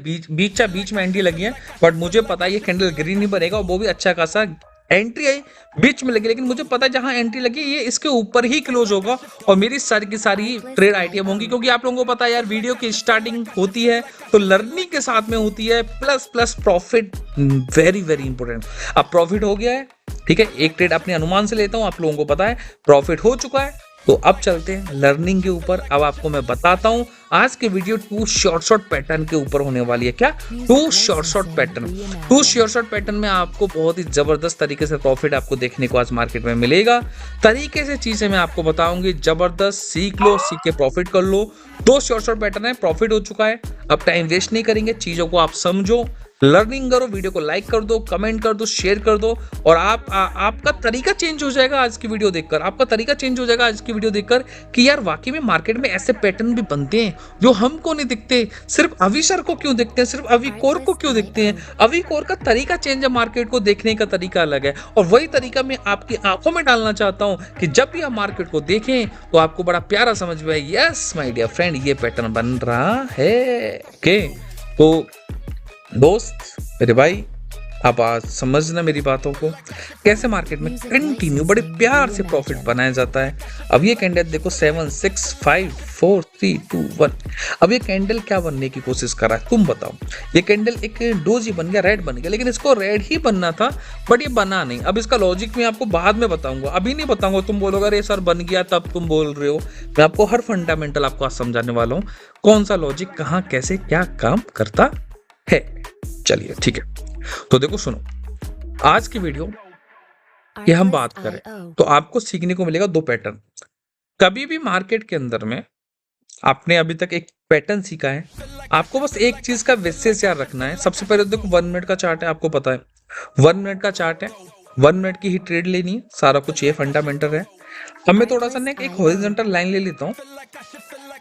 बीच में एंट्री लगी है, बट मुझे पता है ये कैंडल ग्रीन ही बनेगा और वो भी अच्छा खासा एंट्री आई बीच में लगी, लेकिन मुझे पता है जहां एंट्री लगी ये इसके ऊपर ही क्लोज होगा और मेरी सारी की सारी ट्रेड आइटम होंगी, क्योंकि आप लोगों को पता है यार वीडियो की स्टार्टिंग होती है तो लर्निंग के साथ में होती है, plus plus profit, very very important. अब प्रॉफिट हो गया है, ठीक है, एक ट्रेड अपने अनुमान से लेता हूं, आप लोगों को पता है प्रॉफिट हो चुका है, तो अब चलते हैं लर्निंग के ऊपर। अब आपको मैं बताता हूं आज की वीडियो 2 शॉर्ट पैटर्न के ऊपर होने वाली है। क्या 2 शॉर्ट पैटर्न? 2 शॉर्ट पैटर्न में आपको बहुत ही जबरदस्त तरीके से प्रॉफिट आपको देखने को आज मार्केट में मिलेगा। तरीके से चीजें मैं आपको बताऊंगी, जबरदस्त, सीख लो, सीख के प्रॉफिट कर लो। 2 शॉर्ट पैटर्न है, प्रॉफिट हो चुका है, अब टाइम वेस्ट नहीं करेंगे, चीजों को आप समझो, लर्निंग करो, वीडियो को लाइक कर दो, कमेंट कर दो, शेयर कर दो, और आपका तरीका चेंज हो जाएगा आज की वीडियो देखकर। आपका तरीका चेंज हो जाएगा आज की वीडियो देखकर कि यार वाकई में मार्केट में ऐसे पैटर्न भी बनते हैं जो हमको नहीं दिखते, सिर्फ अभी सर को क्यों दिखते हैं, सिर्फ अभी कोर को क्यों दिखते हैं। अभी कोर का तरीका चेंज है, मार्केट को देखने का तरीका अलग है, और वही तरीका मैं आपकी आंखों में डालना चाहता हूं कि जब भी आप मार्केट को देखें तो आपको बड़ा प्यारा समझ में आए, यस माय डियर फ्रेंड ये पैटर्न बन रहा है। ओके, तो दोस्त, मेरे भाई, आप आज समझना मेरी बातों को, कैसे मार्केट में कंटिन्यू बड़े प्यार से प्रॉफिट बनाया जाता है। अब ये कैंडल देखो 7 6 5 4 3 2 1। अब ये कैंडल क्या बनने की कोशिश कर रहा है तुम बताओ? ये कैंडल एक डोजी बन गया, रेड बन गया, लेकिन इसको रेड ही बनना था बट ये बना नहीं। अब इसका लॉजिक मैं आपको बाद में बताऊंगा, अभी नहीं बताऊंगा। तुम बोलोगे अरे सर बन गया तब तुम बोल रहे हो, मैं आपको हर फंडामेंटल आपको आज समझाने वाला हूँ, कौन सा लॉजिक कहाँ कैसे क्या काम करता है। चलिए ठीक है, तो देखो सुनो, आज की वीडियो ये हम बात करें तो आपको सीखने को मिलेगा 2 पैटर्न। कभी भी मार्केट के अंदर में आपने अभी तक एक पैटर्न सीखा है, आपको बस एक चीज का विशेष याद रखना है। सबसे पहले देखो 1 मिनट का चार्ट है, आपको पता है 1 मिनट का चार्ट है, 1 मिनट की ही ट्रेड लेनी है, सारा कुछ ये फंडामेंटल है। अब मैं थोड़ा सा एक हॉरिजॉन्टल लाइन ले लेता हूँ,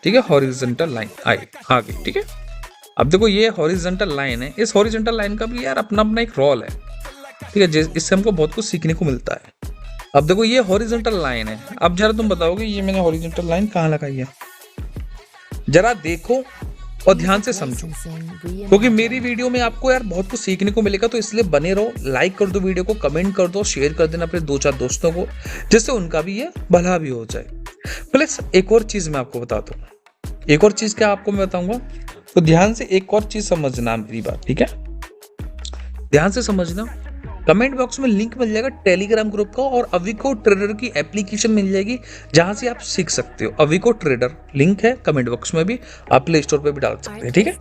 ठीक है, हॉरिजॉन्टल लाइन आ गई, ठीक है। अब देखो ये हॉरिजॉन्टल लाइन है, इस हॉरिजॉन्टल लाइन का भी यार अपना अपना एक रोल है, ठीक है, इससे हमको बहुत कुछ सीखने को मिलता है। अब देखो ये हॉरिजॉन्टल लाइन है, अब जरा तुम बताओगे ये मैंने हॉरिजॉन्टल लाइन कहाँ लगाई है, जरा देखो और ध्यान से समझो, क्योंकि मेरी वीडियो में आपको यार बहुत कुछ सीखने को मिलेगा, तो इसलिए बने रहो। लाइक कर दो वीडियो को, कमेंट कर दो, शेयर कर देना अपने 2-4 दोस्तों को, जिससे उनका भी ये भला भी हो जाए। प्लस एक और चीज मैं आपको बताता हूँ, एक और चीज क्या आपको मैं बताऊंगा, तो ध्यान से एक और चीज समझना मेरी बात, ठीक है, ध्यान से समझना। कमेंट बॉक्स में लिंक मिल जाएगा टेलीग्राम ग्रुप का, और अविको ट्रेडर की एप्लीकेशन मिल जाएगी जहां से आप सीख सकते हो। अविको ट्रेडर लिंक है कमेंट बॉक्स में भी, आप प्ले स्टोर पे भी डाल सकते हैं, ठीक है।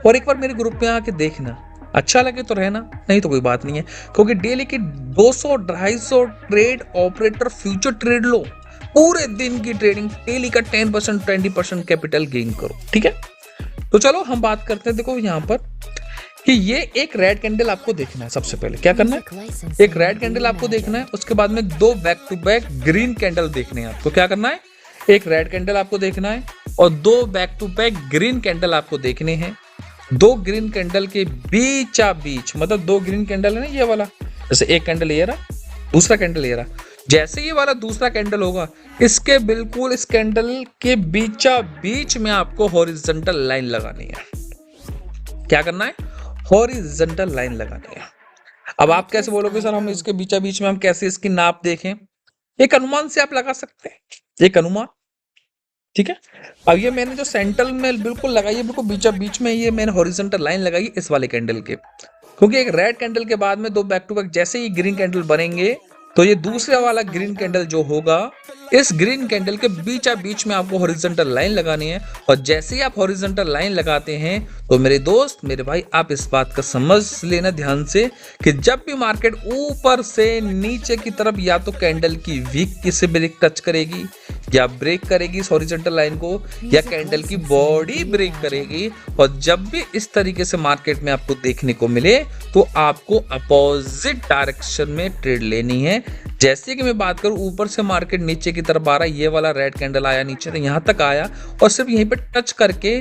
और एक बार मेरे ग्रुप में आके देखना, अच्छा लगे तो रहना, नहीं तो कोई बात नहीं है, क्योंकि डेली की 200-250 ट्रेड ऑपरेटर फ्यूचर ट्रेड लो, पूरे दिन की ट्रेडिंग, डेली का 10% 20% कैपिटल गेन करो, ठीक है। तो चलो हम बात करते हैं, देखो यहाँ पर कि ये एक रेड कैंडल आपको देखना है। सबसे पहले क्या करना है, एक रेड कैंडल आपको देखना है, उसके बाद में 2 back to back green candle देखने हैं आपको। क्या करना है, एक रेड कैंडल आपको देखना है और 2 back to back green candle आपको देखने हैं। 2 ग्रीन कैंडल के बीच, मतलब 2 ग्रीन कैंडल है ना ये वाला, जैसे एक कैंडल ये रहा, दूसरा कैंडल ये रहा, जैसे ये वाला दूसरा कैंडल होगा, इसके बिल्कुल इस कैंडल के बीच में आपको हॉरिजॉन्टल लाइन लगानी है। क्या करना है, हॉरिजॉन्टल लाइन लगानी है। अब आप कैसे बोलोगे सर हम इसके बीच में हम कैसे इसकी नाप देखें? एक अनुमान से आप लगा सकते हैं, एक अनुमान, ठीक है। अब ये मैंने जो सेंटर में बिल्कुल लगाई है, बिल्कुल बीच में ये मैंने हॉरिजॉन्टल लाइन लगाई इस वाले कैंडल के, क्योंकि एक रेड कैंडल के बाद में 2 बैक टू बैक जैसे ही ग्रीन कैंडल बनेंगे, तो ये दूसरा वाला ग्रीन कैंडल जो होगा, इस ग्रीन कैंडल के बीच में आपको हॉरिजॉन्टल लाइन लगानी है। और जैसे ही आप हॉरिजॉन्टल लाइन लगाते हैं तो मेरे दोस्त, मेरे भाई, आप इस बात का समझ लेना ध्यान से कि जब भी मार्केट ऊपर से नीचे की तरफ या तो कैंडल की वीक किसी ब्रेक टच करेगी या ब्रेक करेगी इस हॉरिजॉन्टल लाइन को, या कैंडल की बॉडी ब्रेक करेगी, और जब भी इस तरीके से मार्केट में आपको देखने को मिले तो आपको अपोजिट डायरेक्शन में ट्रेड लेनी है। जैसे कि मैं बात करूं, ऊपर से मार्केट नीचे की तरफ आ रहा है, ये वाला रेड कैंडल आया नीचे तो यहां तक आया और सिर्फ यहीं पे टच करके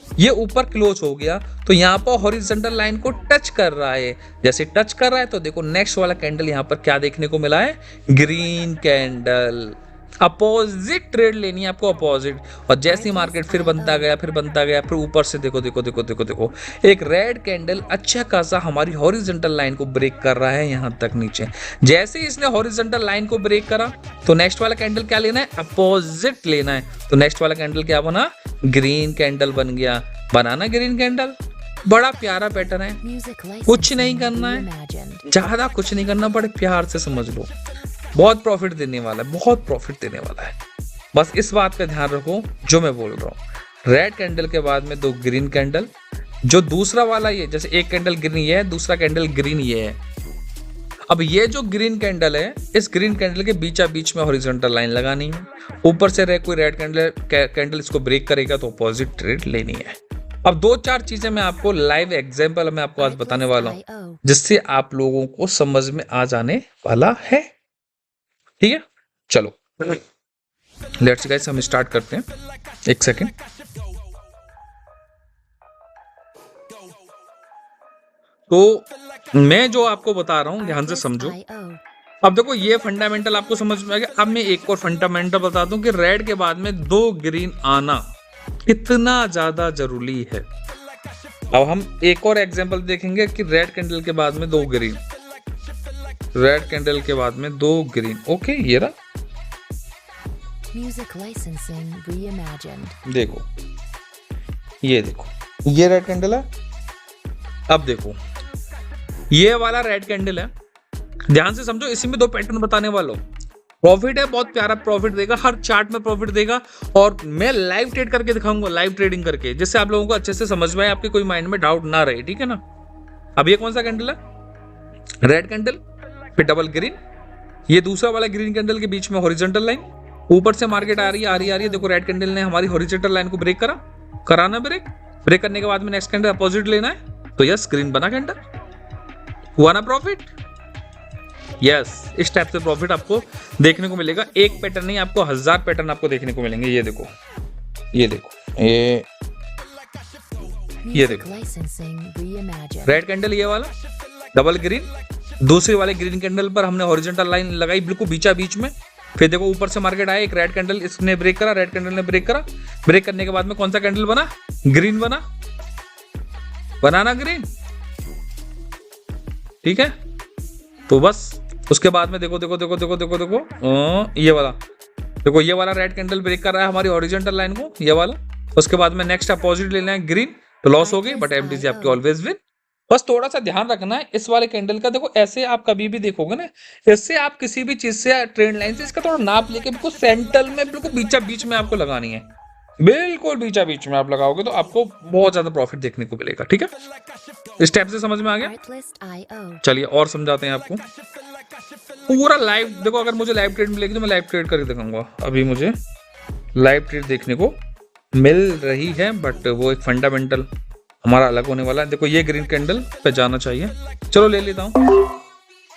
ये ऊपर क्लोज हो गया, तो यहाँ पर हॉरिजॉन्टल लाइन को टच कर रहा है। जैसे टच कर रहा है तो देखो नेक्स्ट वाला कैंडल यहाँ पर क्या देखने को मिला है, ग्रीन कैंडल। अपोजिट ट्रेड लेनी है आपको, अपोजिट। और जैसे ही मार्केट फिर बनता गया, फिर ऊपर से देखो देखो देखो देखो देखो एक रेड कैंडल अच्छा खासा हमारी हॉरिजॉन्टल लाइन को ब्रेक कर रहा है यहां तक नीचे। जैसे ही इसने हॉरिजॉन्टल लाइन को ब्रेक करा तो नेक्स्ट वाला कैंडल क्या लेना है, अपोजिट लेना है। तो नेक्स्ट वाला कैंडल क्या बना, ग्रीन कैंडल बन गया। बनाना ग्रीन कैंडल, बड़ा प्यारा पैटर्न है, कुछ नहीं करना है, ज्यादा कुछ नहीं करना, बड़े प्यार से समझ लो। बहुत प्रॉफिट देने वाला है, बहुत प्रॉफिट देने वाला है। बस इस बात का ध्यान रखो जो मैं बोल रहा हूँ। रेड कैंडल के बाद में 2 ग्रीन कैंडल, जो दूसरा वाला ये, जैसे एक कैंडल ग्रीन ये है, दूसरा कैंडल ग्रीन ये है। अब ये जो ग्रीन कैंडल है, इस ग्रीन कैंडल के बीचा बीच में हॉरिजॉन्टल लाइन लगानी है। ऊपर से कोई रेड कैंडल इसको ब्रेक करेगा तो अपोजिट ट्रेड लेनी है। अब 2-4 चीजें मैं आपको लाइव एग्जांपल में आपको आज बताने वाला हूँ, जिससे आप लोगों को समझ में आ जाने वाला है। ठीक है, चलो लेट्स गाइस हम स्टार्ट करते हैं। एक सेकेंड। तो मैं जो आपको बता रहा हूं ध्यान से समझो। अब देखो ये फंडामेंटल आपको समझ में आ गया। अब मैं एक और फंडामेंटल बता दूं कि रेड के बाद में 2 ग्रीन आना कितना ज्यादा जरूरी है। अब हम एक और एग्जांपल देखेंगे कि रेड कैंडल के बाद में 2 ग्रीन, रेड कैंडल के बाद में 2 ग्रीन। ओके, ये रहा। देखो ये देखो, ये रेड कैंडल है। अब देखो ये वाला रेड कैंडल है, ध्यान से समझो। इसी में 2 पैटर्न बताने वाला हूं। प्रॉफिट है, बहुत प्यारा प्रॉफिट देगा, हर चार्ट में प्रॉफिट देगा। और मैं लाइव ट्रेड करके दिखाऊंगा, लाइव ट्रेडिंग करके, जिससे आप लोगों को अच्छे से समझ में आए, आपके कोई माइंड में डाउट ना रहे। ठीक है ना। अब ये कौन सा कैंडल है, रेड कैंडल, फिर डबल ग्रीन, ये दूसरा वाला ग्रीन कैंडल के बीच में हॉरिजॉन्टल लाइन। ऊपर से मार्केट आ रही है। देखो रेड कैंडल ने हमारी हॉरिजॉन्टल लाइन को ब्रेक कराना, ब्रेक करने के बाद में नेक्स्ट कैंडल अपोजिट लेना है। तो यस, ग्रीन बना कैंडल, हुआ ना प्रॉफिट। यस, इस टाइप से प्रॉफिट आपको देखने को मिलेगा। एक पैटर्न नहीं, आपको 1000 पैटर्न आपको देखने को मिलेंगे। ये देखो, ये देखो, ये देखो रेड कैंडल, ये वाला डबल ग्रीन, दूसरे वाले ग्रीन कैंडल पर हमने हॉरिजॉन्टल लाइन लगाई बिल्कुल बीचा बीच में। फिर देखो ऊपर से मार्केट आया, एक रेड कैंडल इसने ब्रेक करा, रेड कैंडल ने ब्रेक करा। ब्रेक करने के बाद में कौन सा कैंडल बना, ग्रीन बना। बनाना ग्रीन, ठीक है। तो बस उसके बाद में देखो देखो देखो देखो देखो देखो ये वाला, देखो ये वाला रेड कैंडल ब्रेक कर रहा है हमारी हॉरिजॉन्टल लाइन को, ये वाला। उसके बाद में नेक्स्ट अपोजिट लेना है ग्रीन, तो लॉस हो गई, बट एमटीसी आपकी ऑलवेज विन। बस थोड़ा सा ध्यान रखना है इस वाले कैंडल का। देखो ऐसे आप कभी भी देखोगे ना, इससे आप किसी भी चीज से ट्रेंड लाइन से इसका थोड़ा नाप लेके बिल्कुल सेंटर में, बिल्कुल बीचा बीच में आपको लगानी है। बिल्कुल बीचा बीच में आप लगाओगे तो आपको बहुत ज्यादा प्रॉफिट देखने को मिलेगा। ठीक है, इस टाइप से समझ में आ गया। चलिए और समझाते हैं आपको पूरा लाइव। देखो अगर मुझे लाइव ट्रेड मिलेगी तो मैं लाइव ट्रेड करके दिखाऊंगा। अभी मुझे लाइव ट्रेड देखने को मिल रही है, बट वो एक फंडामेंटल हमारा अलग होने वाला है। देखो ये ग्रीन कैंडल पे जाना चाहिए, चलो ले लेता हूँ।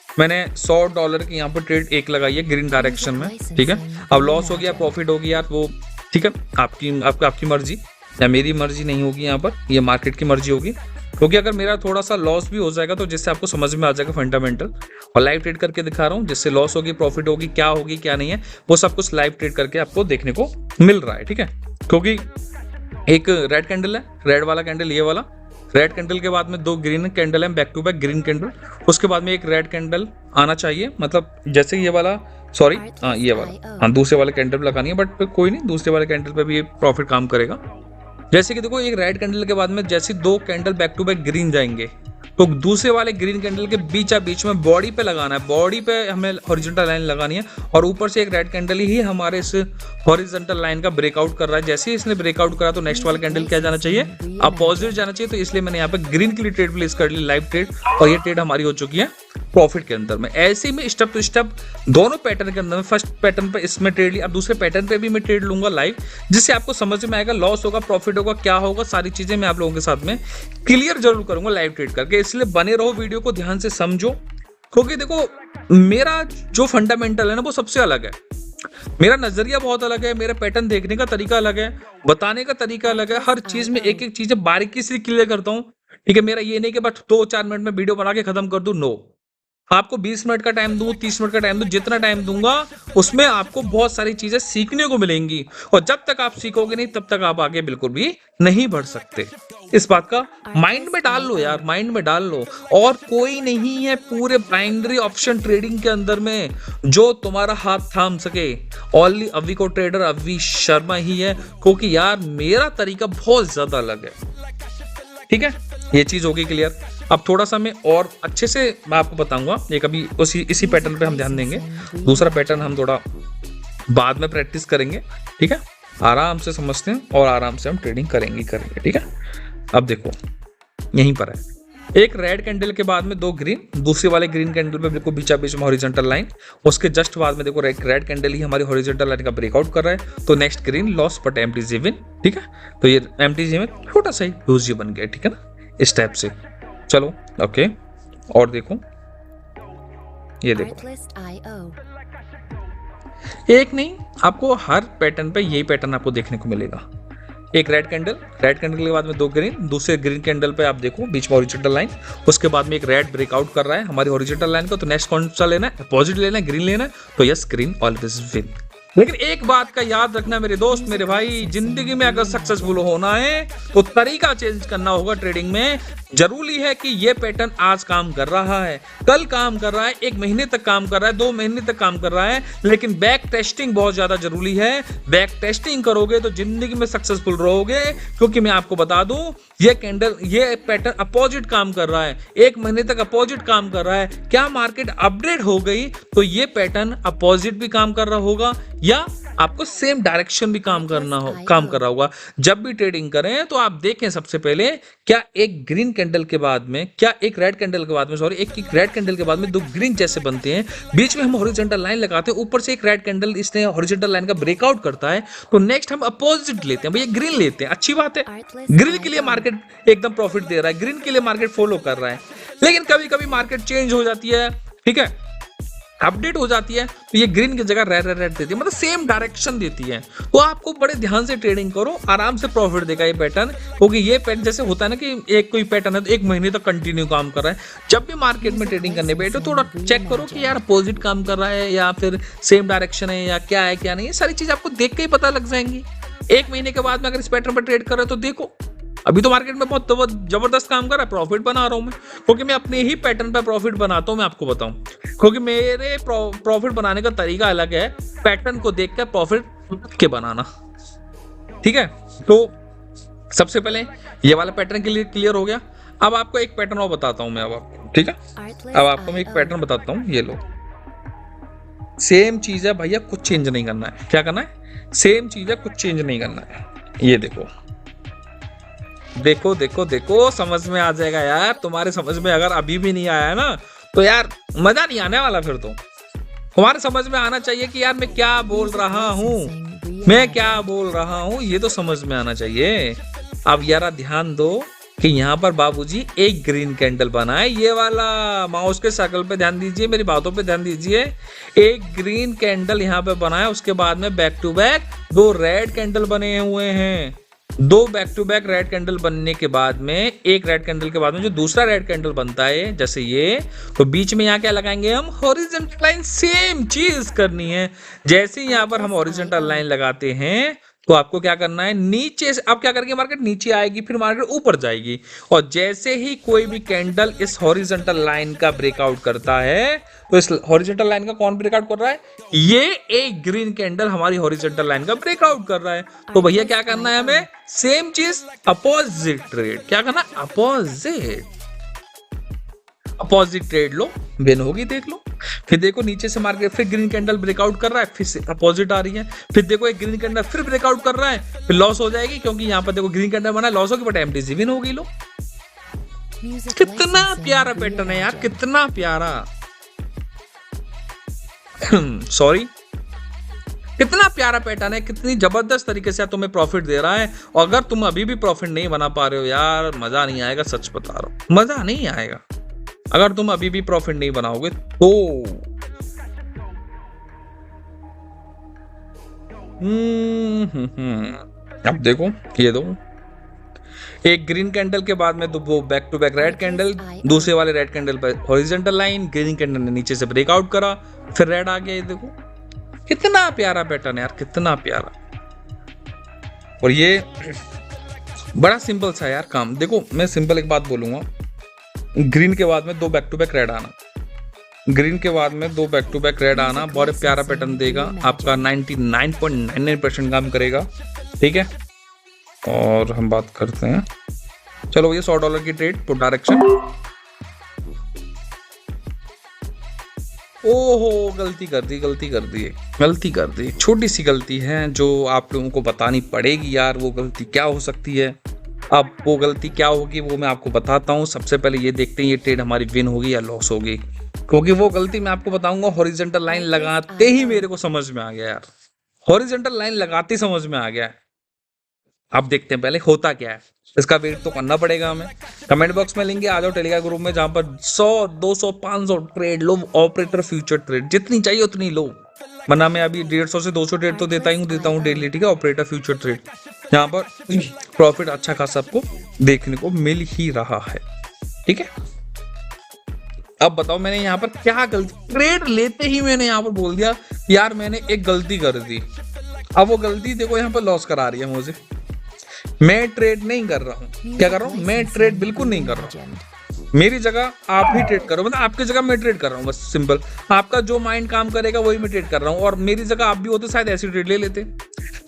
मैंने $100 की यहाँ पर ट्रेड एक लगाई है ग्रीन डायरेक्शन में। ठीक है, अब लॉस हो गया, प्रॉफिट हो गया, वो ठीक है, आपकी मर्जी या मेरी मर्जी नहीं होगी, यहाँ पर ये मार्केट की मर्जी होगी। क्योंकि अगर मेरा थोड़ा सा लॉस भी हो जाएगा तो जिससे आपको समझ में आ जाएगा फंडामेंटल। और लाइव ट्रेड करके दिखा रहा हूँ, जिससे लॉस होगी, प्रॉफिट होगी, क्या होगी क्या नहीं है, वो सब कुछ लाइव ट्रेड करके आपको देखने को मिल रहा है। ठीक है, क्योंकि एक रेड कैंडल है, रेड वाला कैंडल, ये वाला रेड कैंडल के बाद में 2 ग्रीन कैंडल है, back to back green candle. उसके बाद में एक रेड कैंडल आना चाहिए, मतलब जैसे ये वाला, सॉरी हाँ ये वाला, हाँ दूसरे वाले कैंडल लगानी है, बट कोई नहीं, दूसरे वाले कैंडल पे भी ये प्रॉफिट काम करेगा। जैसे कि देखो एक रेड कैंडल के बाद में जैसे 2 candle back to back green जाएंगे, तो दूसरे वाले ग्रीन कैंडल के बीच में बॉडी पे लगाना है, बॉडी पे हमें हॉरिजॉन्टल लाइन लगानी है। और ऊपर से एक रेड कैंडल ही हमारे इस हॉरिजॉन्टल लाइन का ब्रेकआउट कर रहा है। जैसे ही इसने ब्रेकआउट करा तो नेक्स्ट वाला कैंडल क्या जाना चाहिए, अपोजिट जाना चाहिए। तो इसलिए मैंने यहाँ पे ग्रीन के लिए ट्रेड प्लेस कर ली, लाइव ट्रेड, और ये ट्रेड हमारी हो चुकी है प्रॉफिट के अंदर में। ऐसे में स्टेप टू स्टेप दोनों पैटर्न के अंदर में, फर्स्ट पैटर्न पे इसमें ट्रेड ली, अब दूसरे पैटर्न पे भी मैं ट्रेड लूंगा लाइव, जिससे आपको समझ में आएगा लॉस होगा, प्रॉफिट होगा, क्या होगा, सारी चीजें मैं आप लोगों के साथ में क्लियर जरूर करूंगा लाइव ट्रेड करके। इसलिए बने रहो, वीडियो को ध्यान से समझो, क्योंकि देखो मेरा जो फंडामेंटल है ना वो सबसे अलग है, मेरा नजरिया बहुत अलग है, मेरा पैटर्न देखने का तरीका अलग है, बताने का तरीका अलग है। हर चीज में एक एक चीज बारीकी से क्लियर करता हूँ। ठीक है, मेरा ये नहीं कि बस 2-4 मिनट में वीडियो बना के खत्म कर दूं, नो। आपको 20 मिनट का टाइम दूं, 30 मिनट का टाइम दूं, जितना टाइम दूंगा उसमें आपको बहुत सारी चीजें सीखने को मिलेंगी, और जब तक आप सीखोगे नहीं तब तक आप आगे बिल्कुल भी नहीं बढ़ सकते। इस बात का माइंड में डाल लो यार, माइंड में डाल लो। और कोई नहीं है पूरे बाइनरी ऑप्शन ट्रेडिंग के अंदर में जो तुम्हारा हाथ थाम सके। ओनली अविको ट्रेडर अवि शर्मा ही है, क्योंकि यार मेरा तरीका बहुत ज्यादा अलग है। ठीक है, ये चीज होगी क्लियर। अब थोड़ा सा मैं और अच्छे से मैं आपको बताऊंगा, एक अभी इसी पैटर्न पे हम ध्यान देंगे, दूसरा पैटर्न हम थोड़ा बाद में प्रैक्टिस करेंगे। ठीक है, आराम से समझते हैं और आराम से हम ट्रेडिंग करेंगे। ठीक है, अब देखो यहीं पर है एक रेड कैंडल के बाद में दो ग्रीन, दूसरे वाले ग्रीन कैंडल पे बिल्कुल बीचा बीच में हॉरिजॉन्टल लाइन, उसके जस्ट बाद में देखो रेड कैंडल ही हमारी हॉरिजॉन्टल लाइन का ब्रेकआउट कर रहा है, तो next green loss but MTG win. ठीक है, तो ये एमटीजी में छोटा सा ही यूजी बन गया। ठीक है ना, इस टाइप से। चलो ओके, और देखो ये देखो, एक नहीं आपको हर पैटर्न पे यही पैटर्न आपको देखने को मिलेगा। एक रेड कैंडल के बाद में दो ग्रीन, दूसरे ग्रीन कैंडल पे आप देखो बीच में हॉरिजॉन्टल लाइन, उसके बाद में एक रेड ब्रेकआउट कर रहा है हमारी हॉरिजॉन्टल लाइन को, तो नेक्स्ट कौन सा लेना है, अपोजिट लेना है, ग्रीन लेना है, तो यस ग्रीन ऑलवेज विन। लेकिन एक बात का याद रखना मेरे दोस्त मेरे भाई, जिंदगी में अगर सक्सेसफुल होना है तो तरीका चेंज करना होगा ट्रेडिंग में। जरूरी है कि ये पैटर्न आज काम कर रहा है, कल काम कर रहा है, 1 महीने तक काम कर रहा है, 2 महीने तक काम कर रहा है, लेकिन बैक टेस्टिंग बहुत ज्यादा जरूरी है। बैक टेस्टिंग करोगे तो जिंदगी में सक्सेसफुल रहोगे, क्योंकि मैं आपको बता दूं ये पैटर्न अपोजिट काम कर रहा है, 1 महीने तक अपोजिट काम कर रहा है। क्या मार्केट अपडेट हो गई तो ये पैटर्न अपोजिट भी काम कर रहा होगा, या आपको सेम डायरेक्शन भी काम कर रहा होगा। जब भी ट्रेडिंग करें तो आप देखें सबसे पहले, क्या एक ग्रीन कैंडल के बाद में, क्या एक रेड कैंडल के बाद में, सॉरी एक रेड कैंडल के बाद में दो ग्रीन जैसे बनते हैं, बीच में हम हॉरिजॉन्टल लाइन लगाते हैं, ऊपर से एक रेड कैंडल इसने हॉरिजॉन्टल लाइन का ब्रेकआउट करता है, तो नेक्स्ट हम अपोजिट लेते हैं, भैया ग्रीन लेते हैं, अच्छी बात है, ग्रीन के लिए मार्केट एकदम प्रॉफिट दे रहा है, ग्रीन के लिए मार्केट फॉलो कर रहा है। लेकिन कभी कभी मार्केट चेंज हो जाती है, ठीक है, अपडेट हो जाती है, तो ये ग्रीन की जगह रेड देती है, मतलब सेम डायरेक्शन देती है। तो आपको बड़े ध्यान से ट्रेडिंग करो, आराम से प्रॉफिट देगा ये पैटर्न, क्योंकि ये पैटर्न जैसे होता है ना कि एक कोई पैटर्न है तो 1 महीने तक कंटिन्यू काम कर रहा है। जब भी मार्केट में ट्रेडिंग करने बैठो थोड़ा चेक करो कि यार अपोजिट काम कर रहा है या फिर सेम डायरेक्शन है या क्या है क्या नहीं, ये सारी चीज आपको देख के ही पता लग जाएंगी। 1 महीने के बाद में अगर इस पैटर्न पर ट्रेड कर रहे हो तो देखो, अभी तो मार्केट में बहुत जबरदस्त काम कर रहा है, प्रॉफिट बना रहा हूं मैं, क्योंकि मैं अपने ही पैटर्न पे प्रॉफिट बनाता हूं। मैं आपको बताऊं, क्योंकि मेरे प्रॉफिट बनाने का तरीका अलग है, पैटर्न को देखकर प्रॉफिट के बनाना। ठीक है, तो सबसे पहले ये वाला पैटर्न क्लियर हो गया। अब आपको एक पैटर्न और बताता हूं मैं अब आपको, ठीक है, अब आपको मैं एक पैटर्न बताता हूं, ये लो, सेम चीज है भैया, कुछ चेंज नहीं करना है। क्या करना है, सेम चीज है, कुछ चेंज नहीं करना है। ये देखो देखो देखो देखो, समझ में आ जाएगा यार तुम्हारे, समझ में अगर अभी भी नहीं आया है ना तो यार मजा नहीं आने वाला, फिर तो तुम्हारे समझ में आना चाहिए कि यार मैं क्या बोल रहा हूँ, ये तो समझ में आना चाहिए। अब यार ध्यान दो कि यहाँ पर बाबूजी एक ग्रीन कैंडल बना है, ये वाला माउस के सर्कल पे ध्यान दीजिए, मेरी बातों पे ध्यान दीजिए। एक ग्रीन कैंडल यहाँ पे बना है, उसके बाद में back to back 2 red candle बने हुए हैं। 2 back to back red candle बनने के बाद में, एक रेड कैंडल के बाद में जो दूसरा रेड कैंडल बनता है जैसे ये, तो बीच में यहाँ क्या लगाएंगे हम, हॉरिजॉन्टल लाइन। सेम चीज करनी है, जैसे यहाँ पर हम हॉरिजॉन्टल लाइन लगाते हैं तो आपको क्या करना है, नीचे से अब क्या करेंगे, मार्केट नीचे आएगी फिर मार्केट ऊपर जाएगी, और जैसे ही कोई भी कैंडल इस हॉरिजॉन्टल लाइन का ब्रेकआउट करता है, तो इस हॉरिजॉन्टल लाइन का कौन ब्रेकआउट कर रहा है, ये एक ग्रीन कैंडल हमारी हॉरिजॉन्टल लाइन का ब्रेकआउट कर रहा है। तो भैया क्या करना है हमें, सेम चीज अपोजिट ट्रेड। क्या करना, अपोजिट ट्रेड लो, विन होगी, देख लो। फिर देखो नीचे से मार्केट फिर ग्रीन कैंडल ब्रेकआउट कर रहा है, फिर से अपोजिट आ रही है, फिर देखो एक ग्रीन कैंडल फिर ब्रेकआउट कर रहा है, फिर लॉस हो जाएगी, क्योंकि यहाँ पर देखो ग्रीन कैंडल बना है, लॉस होगी, बट एमटीसी विन होगी। लो कितना प्यारा पैटर्न है यार, कितना प्यारा सॉरी कितना प्यारा पैटर्न है, कितनी जबरदस्त तरीके से तुम्हें प्रॉफिट दे रहा है। और अगर तुम अभी भी प्रॉफिट नहीं बना पा रहे हो यार, मजा नहीं आएगा, सच बता रहा हूं, मजा नहीं आएगा अगर तुम अभी भी प्रॉफिट नहीं बनाओगे तो। अब देखो ये दो, एक ग्रीन कैंडल के बाद में वो back to back red candle, दूसरे वाले रेड कैंडल पर हॉरिजॉन्टल लाइन, ग्रीन कैंडल ने नीचे से ब्रेकआउट करा, फिर रेड आ गया। ये देखो कितना प्यारा पैटर्न है यार, कितना प्यारा। और ये बड़ा सिंपल सा यार काम। देखो मैं सिंपल एक बात बोलूंगा, ग्रीन के बाद में 2 बैक टू बैक रेड आना, ग्रीन के बाद में 2 बैक टू बैक रेड आना बहुत प्यारा पैटर्न देगा आपका, 99.99% काम करेगा। ठीक है, और हम बात करते हैं, चलो ये $100 की ट्रेड पुट डायरेक्शन। ओहो गलती कर दी, छोटी सी गलती है जो आप लोगों को बतानी पड़ेगी यार। वो गलती क्या हो सकती है? अब वो गलती क्या होगी वो मैं आपको बताता हूँ। सबसे पहले ये देखते हैं ये ट्रेड हमारी विन होगी या लॉस होगी, क्योंकि वो गलती मैं आपको बताऊंगा हॉरिजॉन्टल लाइन लगाते ही मेरे को समझ में आ गया यार, हॉरिजॉन्टल लाइन लगाते ही समझ में आ गया। अब देखते हैं पहले होता क्या है, इसका वेट तो करना पड़ेगा हमें। कमेंट बॉक्स में लिंक है, आ जाओ टेलीग्राम ग्रुप में, जहां पर 100 200 500 ट्रेड लो, ऑपरेटर फ्यूचर ट्रेड जितनी चाहिए उतनी लो, वरना मैं अभी 150 से 200 ट्रेड तो देता हूँ डेली। ठीक है, ऑपरेटर फ्यूचर ट्रेड यहाँ पर प्रॉफिट अच्छा खासा आपको देखने को मिल ही रहा है। ठीक है, अब बताओ मैंने यहाँ पर क्या गलती, ट्रेड लेते ही मैंने यहाँ पर बोल दिया यार मैंने एक गलती कर दी। अब वो गलती देखो यहाँ पर लॉस करा रही है मुझे। मैं ट्रेड नहीं कर रहा हूँ, क्या कर रहा हूँ मैं ट्रेड बिल्कुल नहीं कर रहा हूँ। मेरी जगह आप ही ट्रेड करो, मतलब आपकी जगह मैं ट्रेड कर रहा हूँ, बस सिंपल। आपका जो माइंड काम करेगा वही मैं ट्रेड कर रहा हूँ, और मेरी जगह आप भी होते शायद ऐसी ट्रेड ले लेते।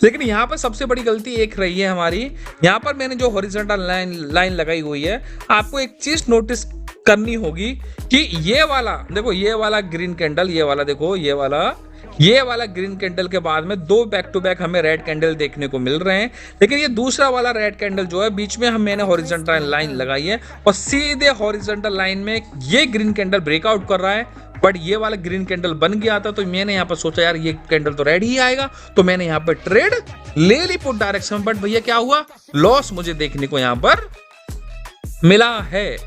लेकिन यहाँ पर सबसे बड़ी गलती एक रही है हमारी, यहाँ पर मैंने जो हॉरिजॉन्टल लाइन लगाई हुई है, आपको एक चीज नोटिस करनी होगी कि ये वाला देखो, ये वाला ग्रीन कैंडल, ये वाला देखो, ये वाला ग्रीन कैंडल के बाद में 2 बैक टू बैक हमें रेड कैंडल देखने को मिल रहे हैं। लेकिन ये दूसरा वाला रेड कैंडल जो है बीच में मैंने हॉरिजॉन्टल लाइन लगाई है, और सीधे हॉरिजॉन्टल लाइन में ये ग्रीन कैंडल ब्रेकआउट कर रहा है। बट ये वाला ग्रीन कैंडल बन गया था, तो मैंने यहाँ पर सोचा यार ये कैंडल तो रेड ही आएगा, तो मैंने यहाँ पर ट्रेड ले ली पुट डायरेक्शन। बट भैया क्या हुआ, लॉस मुझे देखने को यहाँ पर मिला है।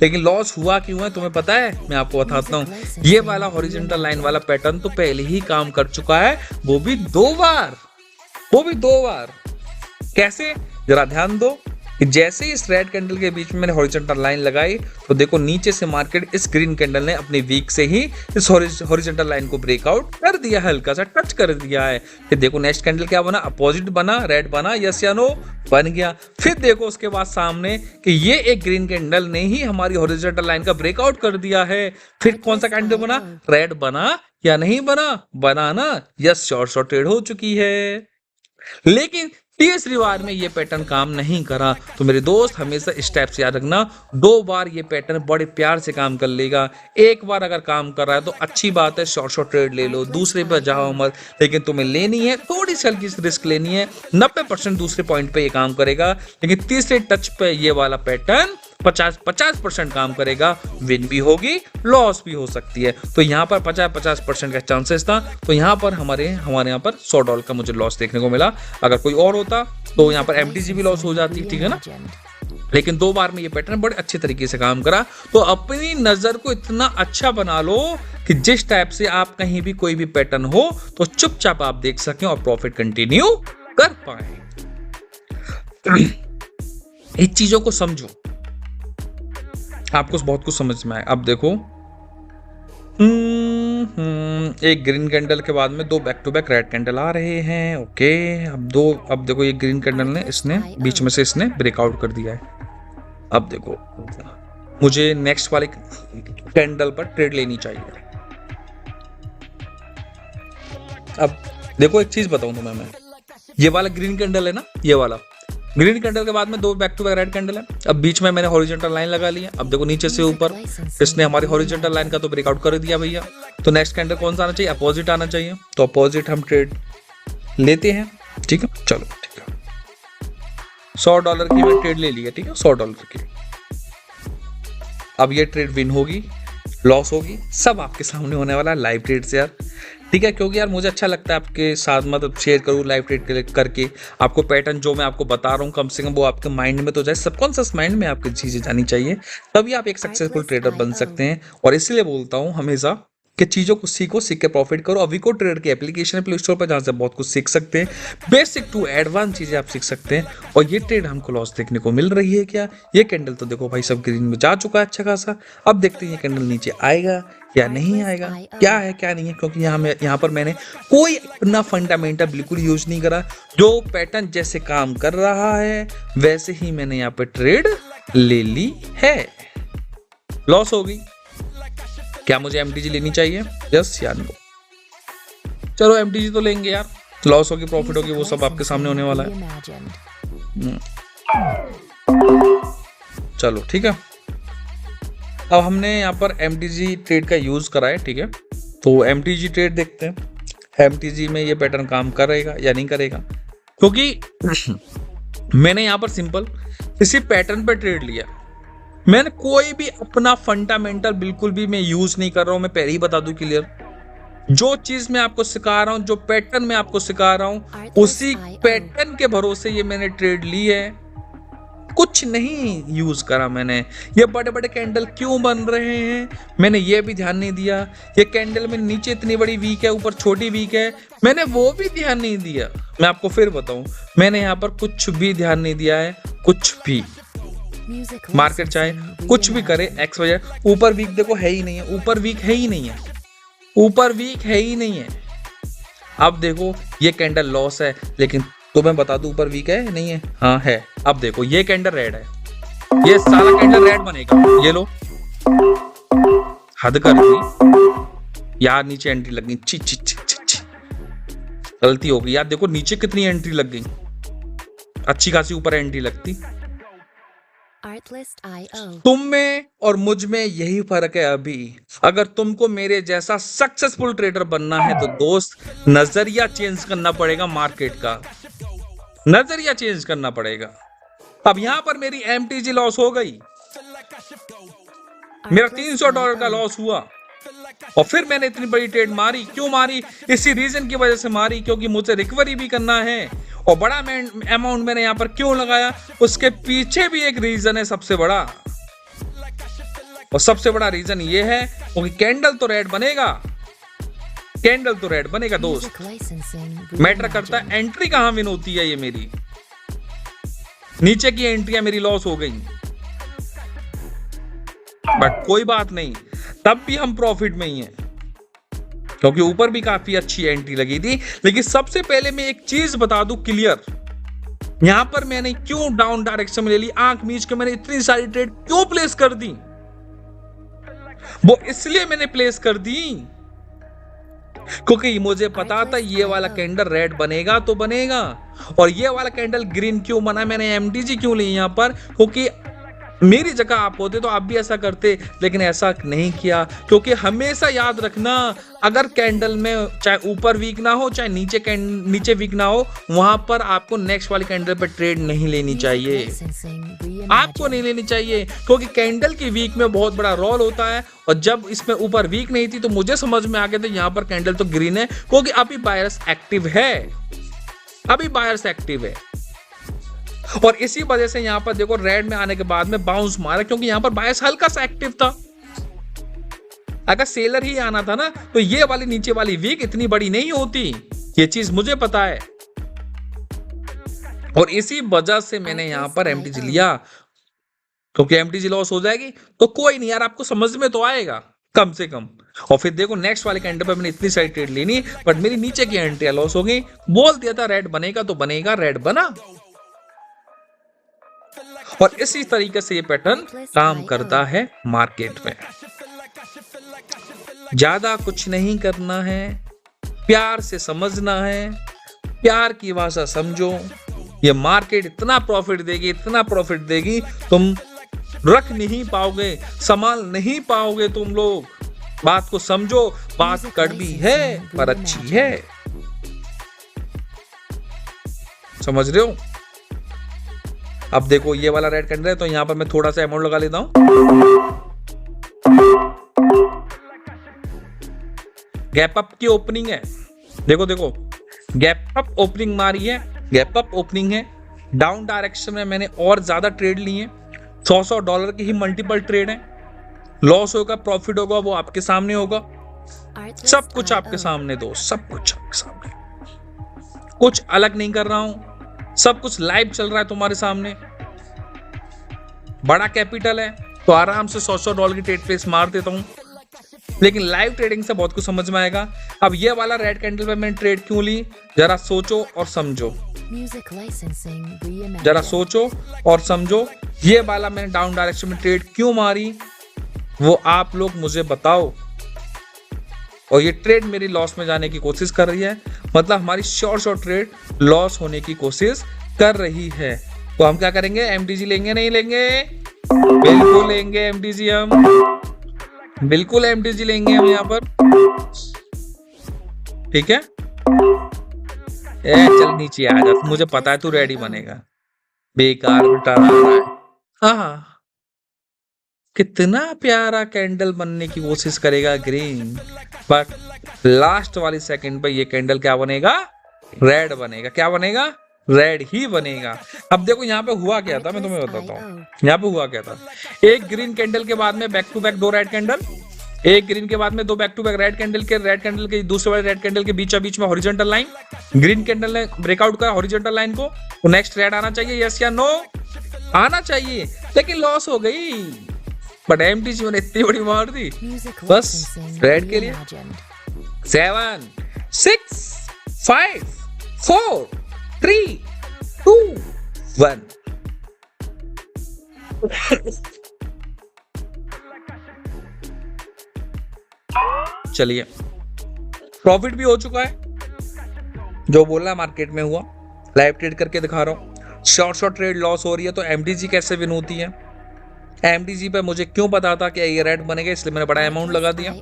लेकिन लॉस हुआ क्यों है तुम्हें पता है, मैं आपको बताता हूँ। ये वाला हॉरिजॉन्टल लाइन वाला पैटर्न तो पहले ही काम कर चुका है, वो भी 2 बार। कैसे, जरा ध्यान दो कि जैसे ही इस रेड कैंडल के बीच में मैंने हॉरिजॉन्टल लाइन लगाई, तो देखो नीचे से मार्केट इस ग्रीन कैंडल ने अपनी वीक से ही इस हॉरिजॉन्टल लाइन को ब्रेकआउट कर दिया, हल्का सा टच कर दिया है। फिर देखो नेक्स्ट कैंडल क्या बना, अपोजिट बना, रेड बना, यस या नो, बन गया। फिर देखो उसके बाद सामने कि ये एक ग्रीन कैंडल ने ही हमारी हॉरिजॉन्टल लाइन का ब्रेकआउट कर दिया है। फिर कौन सा कैंडल बना, रेड बना या नहीं बना ना, यस, शॉर्ट ट्रेड हो चुकी है। लेकिन तीसरी बार में ये पैटर्न काम नहीं करा, तो मेरे दोस्त हमेशा स्टेप्स याद रखना, 2 बार ये पैटर्न बड़े प्यार से काम कर लेगा। एक बार अगर काम कर रहा है तो अच्छी बात है, शॉर्ट ट्रेड ले लो, दूसरे पर जाओ मत। लेकिन तुम्हें लेनी है थोड़ी सी हल्की सी रिस्क लेनी है, 90% दूसरे पॉइंट पे ये काम करेगा, लेकिन तीसरे टच पे ये वाला पैटर्न 50% काम करेगा। विन भी होगी, लॉस भी हो सकती है। तो यहाँ पर 50% का चांसेस था, तो यहाँ पर हमारे यहाँ पर $100 का मुझे लॉस देखने को मिला। अगर कोई और होता तो यहाँ पर MTG भी लॉस हो जाती, ठीक है ना। लेकिन 2 बार में ये पैटर्न बड़े अच्छे तरीके से काम करा। तो अपनी नजर को इतना अच्छा बना लो कि जिस टाइप से आप कहीं भी कोई भी पैटर्न हो तो चुपचाप आप देख सकें और प्रॉफिट कंटिन्यू कर पाए। इन चीजों को समझो, आपको बहुत कुछ समझ में आए। अब देखो एक ग्रीन कैंडल के बाद में 2 back to back red candle आ रहे हैं। ओके, अब देखो ये ग्रीन कैंडल ने इसने बीच में से इसने ब्रेकआउट कर दिया है। अब देखो मुझे नेक्स्ट वाले कैंडल पर ट्रेड लेनी चाहिए। अब देखो एक चीज बताऊं तुम्हें मैं, ये वाला ग्रीन कैंडल है ना, ये वाला ग्रीन कैंडल के बाद में 2 back to back red candle है। अब बीच में मैंने हॉरिजॉन्टल लाइन लगा ली है। अब देखो नीचे से ऊपर इसने हमारी हॉरिजॉन्टल लाइन का तो ब्रेकआउट कर दिया भैया। तो नेक्स्ट कैंडल कौन सा आना चाहिए, अपोजिट आना चाहिए। तो अपोजिट हम ट्रेड लेते हैं, ठीक है। चलो ठीक है, $100 की मैं ट्रेड ले लिया, ठीक है, $100 की। अब ये ट्रेड विन होगी, लॉस होगी, सब आपके सामने होने वाला है लाइव ट्रेड से यार, ठीक है। क्योंकि यार मुझे अच्छा लगता है आपके साथ मतलब शेयर करूँ लाइव ट्रेड करके। आपको पैटर्न जो मैं आपको बता रहा हूँ कम से कम वो आपके माइंड में तो जाए, सबकॉन्शियस माइंड में आपकी चीजें जानी चाहिए, तभी आप एक सक्सेसफुल ट्रेडर बन सकते हैं। और इसलिए बोलता हूँ हमेशा कि चीज़ों को सीखो, सीख के प्रॉफिट करो। अविको ट्रेडर की एप्लीकेशन है प्ले स्टोर पर, जहाँ से बहुत कुछ सीख सकते हैं। बेसिक टू एडवांस चीज़ें आप सीख सकते हैं। और ये ट्रेड हमको लॉस देखने को मिल रही है क्या? ये कैंडल तो देखो भाई सब ग्रीन में जा चुका है अच्छा खासा। अब देखते हैं ये कैंडल नीचे आएगा या नहीं आएगा, क्या है क्या नहीं है, क्योंकि यहाँ पर मैंने कोई अपना फंडामेंटल बिल्कुल यूज नहीं करा। जो पैटर्न जैसे काम कर रहा है वैसे ही मैंने यहाँ पे ट्रेड ले ली है। लॉस हो गई, क्या मुझे एमटीजी लेनी चाहिए? यस या नो? चलो एमटीजी तो लेंगे यार, लॉस होगी प्रॉफिट होगी वो सब आपके सामने होने वाला है। चलो ठीक है, अब हमने यहाँ पर एमटीजी ट्रेड का यूज करा है, ठीक है। तो एमटीजी ट्रेड देखते हैं एमटीजी में ये पैटर्न काम करेगा या नहीं करेगा, क्योंकि मैंने यहाँ पर सिंपल इसी पैटर्न पर ट्रेड लिया। मैंने कोई भी अपना फंडामेंटल बिल्कुल भी मैं यूज नहीं कर रहा हूं। मैं पहले ही बता दूं क्लियर, जो चीज मैं आपको सिखा रहा हूं, जो पैटर्न मैं आपको सिखा रहा हूं, उसी पैटर्न के भरोसे ये मैंने ट्रेड ली है, कुछ नहीं यूज करा मैंने। ये बड़े बड़े कैंडल क्यों बन रहे हैं मैंने ये भी ध्यान नहीं दिया। ये कैंडल में नीचे इतनी बड़ी वीक है, ऊपर छोटी वीक है, मैंने वो भी ध्यान नहीं दिया। मैं आपको फिर बताऊं, मैंने यहाँ पर कुछ भी ध्यान नहीं दिया है, कुछ भी। मार्केट चाहे कुछ भी करे एक्स वजह, ऊपर वीक देखो है ही नहीं है, ऊपर वीक है ही नहीं है, ऊपर वीक है ही नहीं है। अब देखो ये कैंडल लॉस है, लेकिन तो मैं बता दूं ऊपर वीक है नहीं है? हाँ है। अब देखो ये कैंडल रेड है, ये सारा कैंडल रेड बनेगा। ये लो, हद कर दी यार, नीचे एंट्री लग गई। ची ची ची ची ची, गलती हो गई यार। देखो नीचे कितनी एंट्री लग गई, अच्छी खासी ऊपर एंट्री लगती। तुम में और मुझ में यही फर्क है अभी। अगर तुमको मेरे जैसा सक्सेसफुल ट्रेडर बनना है तो दोस्त नजरिया चेंज करना पड़ेगा, मार्केट का नजरिया चेंज करना पड़ेगा। अब यहां पर मेरी एमटीजी लॉस हो गई, मेरा $300 का लॉस हुआ, और फिर मैंने इतनी बड़ी ट्रेड मारी। क्यों मारी? इसी रीजन की वजह से मारी, क्योंकि मुझे रिकवरी भी करना है। और बड़ा अमाउंट मैंने यहां पर क्यों लगाया, उसके पीछे भी एक रीजन है सबसे बड़ा, और सबसे बड़ा रीजन ये है क्योंकि कैंडल तो रेड बनेगा, कैंडल तो रेड बनेगा दोस्त। मैटर करता है एंट्री कहां विन होती है। ये मेरी नीचे की एंट्रियां मेरी लॉस हो गई, बट कोई बात नहीं, तब भी हम प्रॉफिट में ही हैं, क्योंकि ऊपर भी काफी अच्छी एंट्री लगी थी। लेकिन सबसे पहले मैं एक चीज बता दूं क्लियर, यहां पर मैंने क्यों डाउन डायरेक्शन में ले ली, आंख मीच के मैंने इतनी सारी ट्रेड क्यों प्लेस कर दी? वो इसलिए मैंने प्लेस कर दी क्योंकि मुझे पता था ये वाला कैंडल रेड बनेगा तो बनेगा। और ये वाला कैंडल ग्रीन क्यों बना, मैंने एमटीजी क्यों ली यहां पर, क्योंकि मेरी जगह आप होते तो आप भी ऐसा करते, लेकिन ऐसा नहीं किया। क्योंकि हमेशा याद रखना, अगर कैंडल में चाहे ऊपर वीक ना हो चाहे नीचे वीक ना हो, वहां पर आपको नेक्स्ट वाली कैंडल पर ट्रेड नहीं लेनी चाहिए, आपको नहीं लेनी चाहिए, क्योंकि कैंडल की वीक में बहुत बड़ा रोल होता है। और जब इसमें ऊपर वीक नहीं थी तो मुझे समझ में आ गया था यहाँ पर कैंडल तो ग्रीन है, क्योंकि अभी बायर्स एक्टिव है, अभी बायर्स एक्टिव है। और इसी वजह से यहां पर देखो रेड में आने के बाद में बाउंस मारा, क्योंकि यहां पर बायर्स हल्का सा एक्टिव था। अगर सेलर ही आना था ना तो ये वाली नीचे वाली वीक इतनी बड़ी नहीं होती, ये चीज मुझे पता है। और इसी वजह से मैंने यहां पर एमटीजी लिया, क्योंकि एमटीजी लॉस हो जाएगी तो कोई नहीं यार, आपको समझ में तो आएगा कम से कम। और फिर देखो नेक्स्ट वाले कैंडल पर मैंने इतनी सारी ट्रेड लेनी, बट मेरी नीचे की एंट्री लॉस हो गई। बोल दिया था रेड बनेगा तो बनेगा, रेड बना। और इसी तरीके से ये पैटर्न काम करता है मार्केट में। ज्यादा कुछ नहीं करना है, प्यार से समझना है, प्यार की भाषा समझो। ये मार्केट इतना प्रॉफिट देगी, इतना प्रॉफिट देगी, तुम रख नहीं पाओगे, संभाल नहीं पाओगे तुम लोग। बात को समझो, बात कड़वी है पर अच्छी है, समझ रहे हो? अब देखो ये वाला रेड कैंडल है, तो यहां पर मैं थोड़ा सा अमाउंट लगा लेता हूं। गैप अप की ओपनिंग है, देखो देखो गैप अप ओपनिंग मारी है, गैप अप ओपनिंग है। डाउन डायरेक्शन में मैंने और ज्यादा ट्रेड ली है, $100 की ही मल्टीपल ट्रेड है। लॉस होगा प्रॉफिट होगा वो आपके सामने होगा। सब कुछ आपके सामने दो, सब कुछ आपके सामने, कुछ अलग नहीं कर रहा हूं, सब कुछ लाइव चल रहा है तुम्हारे सामने। बड़ा कैपिटल है तो आराम से $100 की ट्रेड प्लेस मार देता हूं, लेकिन लाइव ट्रेडिंग से बहुत कुछ समझ में आएगा। अब ये वाला रेड कैंडल पे मैंने ट्रेड क्यों ली, जरा सोचो और समझो, जरा सोचो और समझो। ये वाला मैंने डाउन डायरेक्शन में ट्रेड क्यों मारी वो आप लोग मुझे बताओ। और ये ट्रेड मेरी लॉस में जाने की कोशिश कर रही है, मतलब हमारी शॉर्ट ट्रेड लॉस होने की कोशिश कर रही है। तो हम क्या करेंगे, एमडीजी लेंगे नहीं लेंगे, बिल्कुल लेंगे एमडीजी, हम बिल्कुल एमडीजी लेंगे हम यहाँ पर, ठीक है। चल नीचे आ जा, मुझे पता है तू रेडी बनेगा, बेकार में डरा रहा है। हाँ, कितना प्यारा कैंडल बनने की कोशिश करेगा ग्रीन, बट लास्ट वाली सेकंड पे ये कैंडल क्या बनेगा, रेड बनेगा। क्या बनेगा, रेड ही बनेगा। अब देखो यहाँ पे हुआ क्या था, मैं तुम्हें बताता हूँ। यहाँ पे हुआ क्या था, एक ग्रीन कैंडल के बाद में back to back 2 red candle, एक ग्रीन के बाद में 2 back to back red candle के दूसरे वाले रेड कैंडल के बीच में हॉरिजॉन्टल लाइन। ग्रीन कैंडल ने ब्रेकआउट करा हॉरिजॉन्टल लाइन को, तो नेक्स्ट रेड आना चाहिए, यस या नो, आना चाहिए, लेकिन लॉस हो गई। बट एमटीजी ने इतनी बड़ी मार दी बस रेड के लिए। 7 6 5 4 3 2 1 चलिए, प्रॉफिट भी हो चुका है, जो बोला मार्केट में हुआ, लाइव ट्रेड करके दिखा रहा हूं। शॉर्ट ट्रेड लॉस हो रही है तो एमडीजी कैसे विन होती है। एमडीजी पे मुझे क्यों पता था कि ये रेड बनेगा, इसलिए मैंने बड़ा अमाउंट लगा दिया।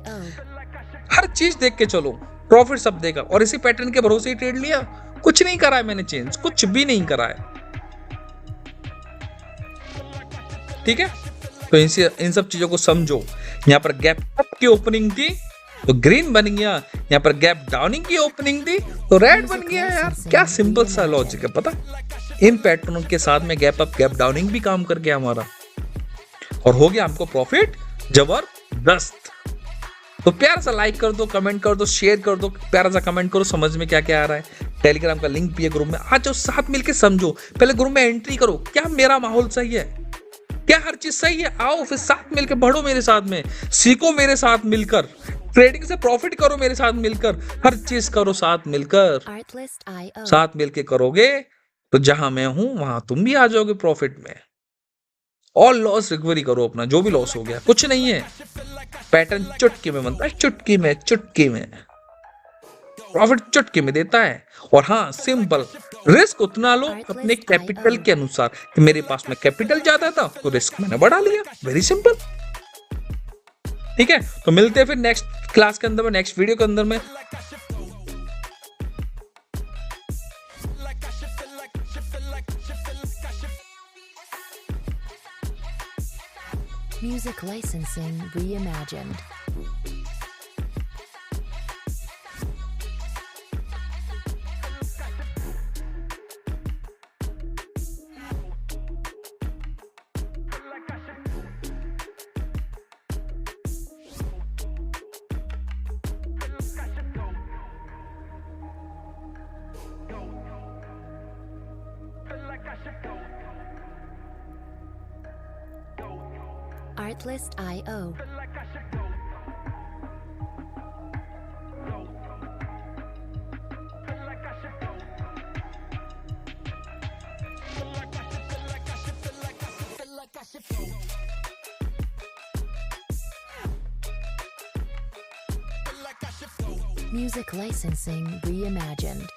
हर चीज देख के चलो, प्रॉफिट सब देगा, और इसी पैटर्न के भरोसे ही ट्रेड लिया। कुछ नहीं करा है मैंने चेंज, कुछ भी नहीं करा है, ठीक है। तो इन सब चीजों को समझो। यहाँ पर गैप अप की ओपनिंग थी तो ग्रीन बन गया, यहाँ पर गैप डाउनिंग की ओपनिंग थी तो रेड बन गया। यार क्या सिंपल सा लॉजिक है, पता। इन पैटर्नों के साथ में गैप अप गैप डाउनिंग भी काम कर गया हमारा, और हो गया हमको प्रॉफिट जबरदस्त। तो प्यारा सा लाइक कर दो, कमेंट कर दो, शेयर कर दो, प्यारा सा कमेंट करो समझ में क्या क्या आ रहा है। टेलीग्राम का लिंक भी है ग्रुप में, आ जाओ साथ मिलके समझो। पहले ग्रुप में एंट्री करो, क्या मेरा माहौल सही है, क्या हर चीज सही है, आओ फिर साथ मिलकर बढ़ो मेरे साथ में, सीखो मेरे साथ मिलकर, ट्रेडिंग से प्रॉफिट करो मेरे साथ मिलकर, हर चीज करो साथ मिलकर। साथ मिलके करोगे तो जहां मैं हूं वहां तुम भी आ जाओगे प्रॉफिट में। और लॉस रिकवरी करो अपना, जो भी लॉस हो गया, कुछ नहीं है। पैटर्न चुटकी में बनता है, चुटकी में प्रॉफिट चुटकी में देता है। और हाँ, सिंपल, रिस्क उतना लो अपने कैपिटल के अनुसार, कि मेरे पास में कैपिटल ज्यादा था तो रिस्क मैंने बढ़ा लिया, वेरी सिंपल, ठीक है। तो मिलते हैं फिर नेक्स्ट क्लास के अंदर में, नेक्स्ट वीडियो के अंदर में। Music licensing reimagined. Artlist.io. Music licensing reimagined.